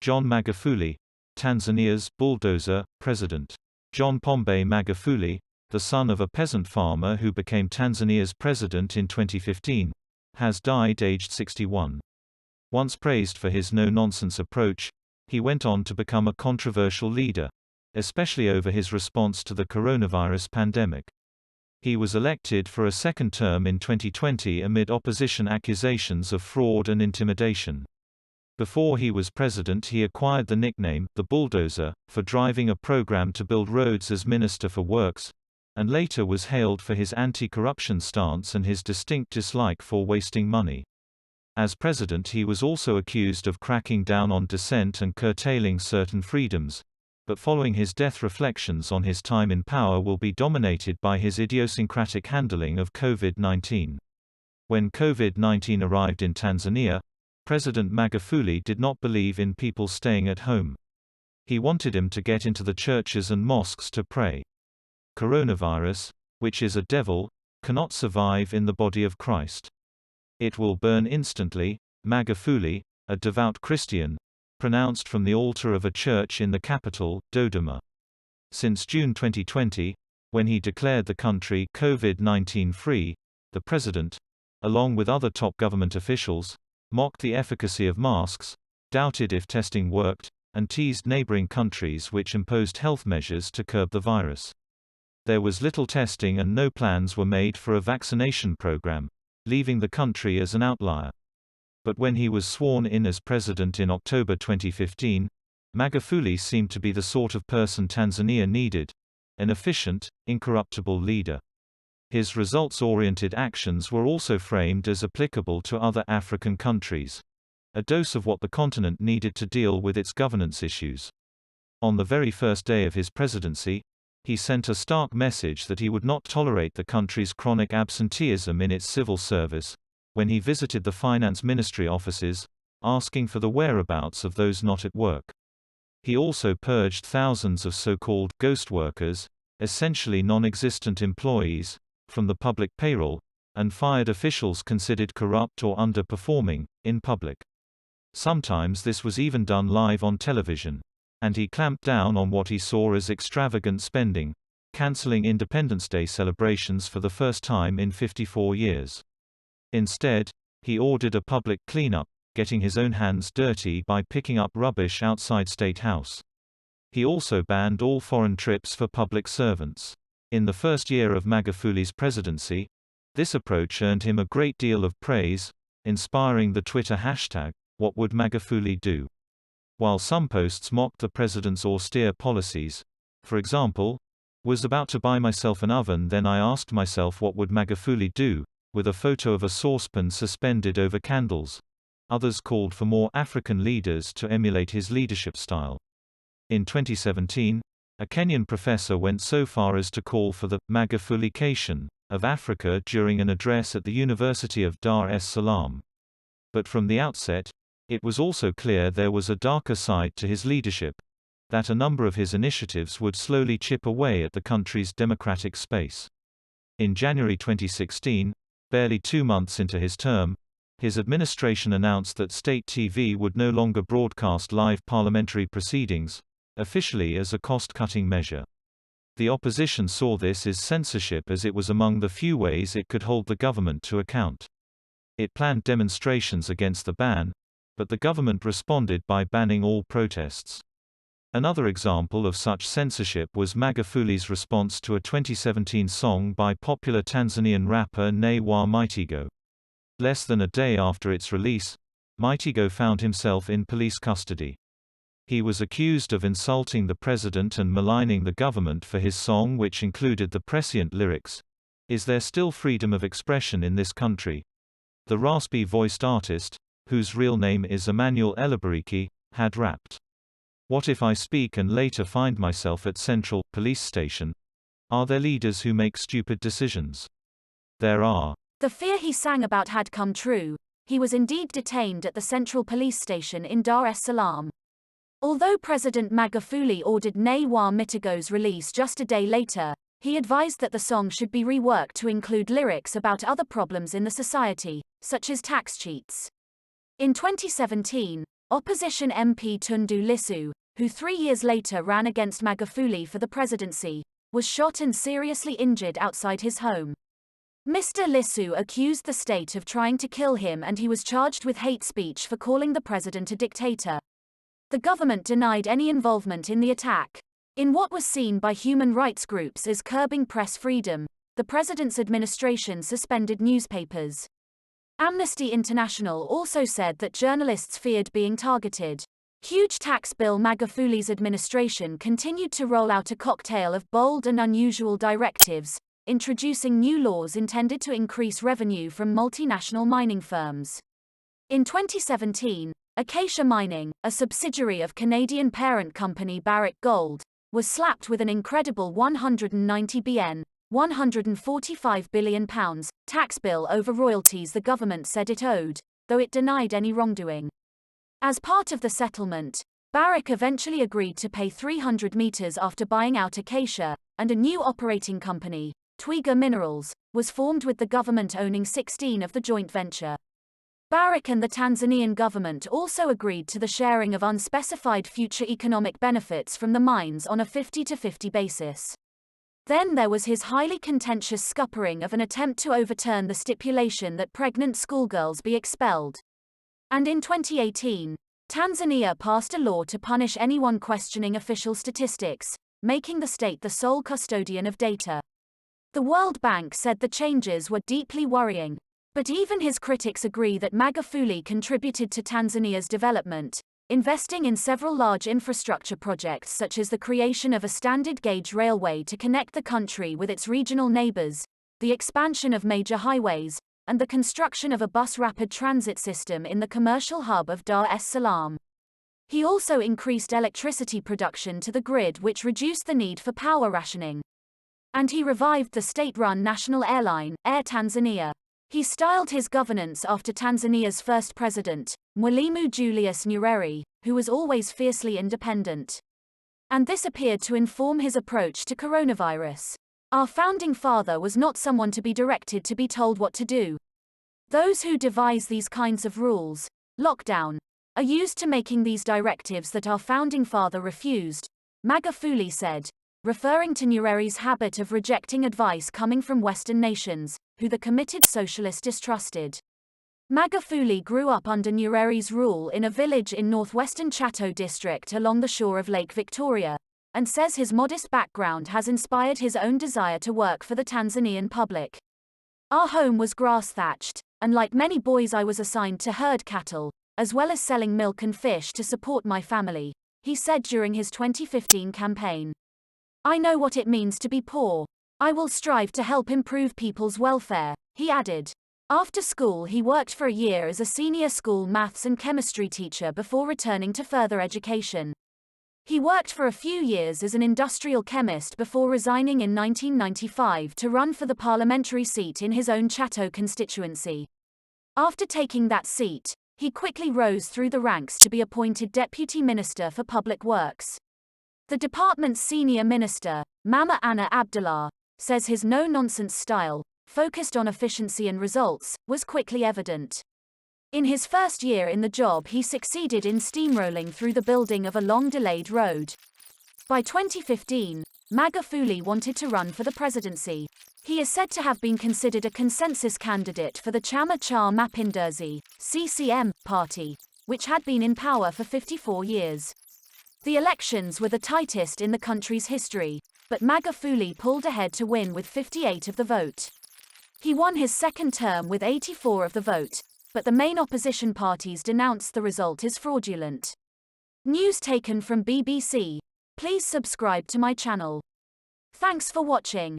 John Magufuli, Tanzania's bulldozer president. John Pombe Magufuli, the son of a peasant farmer who became Tanzania's president in 2015, has died aged 61. Once praised for his no-nonsense approach, he went on to become a controversial leader, especially over his response to the coronavirus pandemic. He was elected for a second term in 2020 amid opposition accusations of fraud and intimidation. Before he was president, he acquired the nickname, the Bulldozer, for driving a program to build roads as Minister for Works, and later was hailed for his anti-corruption stance and his distinct dislike for wasting money. As president, he was also accused of cracking down on dissent and curtailing certain freedoms, but following his death, reflections on his time in power will be dominated by his idiosyncratic handling of COVID-19. When COVID-19 arrived in Tanzania, President Magufuli did not believe in people staying at home. He wanted him to get into the churches and mosques to pray. Coronavirus, which is a devil, cannot survive in the body of Christ. It will burn instantly, Magufuli, a devout Christian, pronounced from the altar of a church in the capital, Dodoma. Since June 2020, when he declared the country COVID-19 free, the president, along with other top government officials, mocked the efficacy of masks, doubted if testing worked, and teased neighboring countries which imposed health measures to curb the virus. There was little testing and no plans were made for a vaccination program, leaving the country as an outlier. But when he was sworn in as president in October 2015, Magufuli seemed to be the sort of person Tanzania needed, an efficient, incorruptible leader. His results-oriented actions were also framed as applicable to other African countries. A dose of what the continent needed to deal with its governance issues. On the very first day of his presidency, he sent a stark message that he would not tolerate the country's chronic absenteeism in its civil service, when he visited the finance ministry offices, asking for the whereabouts of those not at work. He also purged thousands of so-called ghost workers, essentially non-existent employees, from the public payroll, and fired officials considered corrupt or underperforming, in public. Sometimes this was even done live on television. And he clamped down on what he saw as extravagant spending, cancelling Independence Day celebrations for the first time in 54 years. Instead, he ordered a public cleanup, getting his own hands dirty by picking up rubbish outside State House. He also banned all foreign trips for public servants. In the first year of Magufuli's presidency, this approach earned him a great deal of praise, inspiring the Twitter hashtag, "What would Magufuli do?" While some posts mocked the president's austere policies, for example, "Was about to buy myself an oven, then I asked myself what would Magufuli do," with a photo of a saucepan suspended over candles. Others called for more African leaders to emulate his leadership style. In 2017, a Kenyan professor went so far as to call for the Magufulication of Africa during an address at the University of Dar es Salaam. But from the outset, it was also clear there was a darker side to his leadership, that a number of his initiatives would slowly chip away at the country's democratic space. In January 2016, barely 2 months into his term, his administration announced that state TV would no longer broadcast live parliamentary proceedings, officially as a cost-cutting measure. The opposition saw this as censorship, as it was among the few ways it could hold the government to account. It planned demonstrations against the ban, but the government responded by banning all protests. Another example of such censorship was Magufuli's response to a 2017 song by popular Tanzanian rapper Nay wa Mitigo. Less than a day after its release, Mitigo found himself in police custody. He was accused of insulting the president and maligning the government for his song, which included the prescient lyrics, "Is there still freedom of expression in this country?" The raspy-voiced artist, whose real name is Emmanuel Elabariki, had rapped, "What if I speak and later find myself at Central Police Station? Are there leaders who make stupid decisions? There are." The fear he sang about had come true. He was indeed detained at the Central Police Station in Dar es Salaam. Although President Magufuli ordered Nay wa Mitigo's release just a day later, he advised that the song should be reworked to include lyrics about other problems in the society, such as tax cheats. In 2017, opposition MP Tundu Lissu, who 3 years later ran against Magufuli for the presidency, was shot and seriously injured outside his home. Mr. Lissu accused the state of trying to kill him, and he was charged with hate speech for calling the president a dictator. The government denied any involvement in the attack. In what was seen by human rights groups as curbing press freedom, the president's administration suspended newspapers. Amnesty International also said that journalists feared being targeted. Huge tax bill. Magufuli's administration continued to roll out a cocktail of bold and unusual directives, introducing new laws intended to increase revenue from multinational mining firms. In 2017, Acacia Mining, a subsidiary of Canadian parent company Barrick Gold, was slapped with an incredible 190 BN, £145 billion, tax bill over royalties the government said it owed, though it denied any wrongdoing. As part of the settlement, Barrick eventually agreed to pay 300 meters after buying out Acacia, and a new operating company, Twiga Minerals, was formed with the government owning 16% of the joint venture. Barrick and the Tanzanian government also agreed to the sharing of unspecified future economic benefits from the mines on a 50-50 basis. Then there was his highly contentious scuppering of an attempt to overturn the stipulation that pregnant schoolgirls be expelled. And in 2018, Tanzania passed a law to punish anyone questioning official statistics, making the state the sole custodian of data. The World Bank said the changes were deeply worrying. But even his critics agree that Magufuli contributed to Tanzania's development, investing in several large infrastructure projects such as the creation of a standard gauge railway to connect the country with its regional neighbors, the expansion of major highways, and the construction of a bus rapid transit system in the commercial hub of Dar es Salaam. He also increased electricity production to the grid, which reduced the need for power rationing. And he revived the state-run national airline, Air Tanzania. He styled his governance after Tanzania's first president, Mwalimu Julius Nyerere, who was always fiercely independent. And this appeared to inform his approach to coronavirus. Our founding father was not someone to be directed to be told what to do. Those who devise these kinds of rules, lockdown, are used to making these directives that our founding father refused, Magufuli said, referring to Nyerere's habit of rejecting advice coming from Western nations, who the committed socialist distrusted. Magufuli grew up under Nyerere's rule in a village in northwestern Chato district along the shore of Lake Victoria, and says his modest background has inspired his own desire to work for the Tanzanian public. Our home was grass-thatched, and like many boys I was assigned to herd cattle, as well as selling milk and fish to support my family, he said during his 2015 campaign. I know what it means to be poor. I will strive to help improve people's welfare, he added. After school he worked for a year as a senior school maths and chemistry teacher before returning to further education. He worked for a few years as an industrial chemist before resigning in 1995 to run for the parliamentary seat in his own Chato constituency. After taking that seat, he quickly rose through the ranks to be appointed Deputy Minister for Public Works. The department's senior minister, Mama Anna Abdullah, says his no-nonsense style, focused on efficiency and results, was quickly evident. In his first year in the job he succeeded in steamrolling through the building of a long-delayed road. By 2015, Magufuli wanted to run for the presidency. He is said to have been considered a consensus candidate for the Chama cha Mapinduzi (CCM) party, which had been in power for 54 years. The elections were the tightest in the country's history, but Magufuli pulled ahead to win with 58% of the vote. He won his second term with 84% of the vote, but the main opposition parties denounced the result as fraudulent. News taken from BBC. Please subscribe to my channel. Thanks for watching.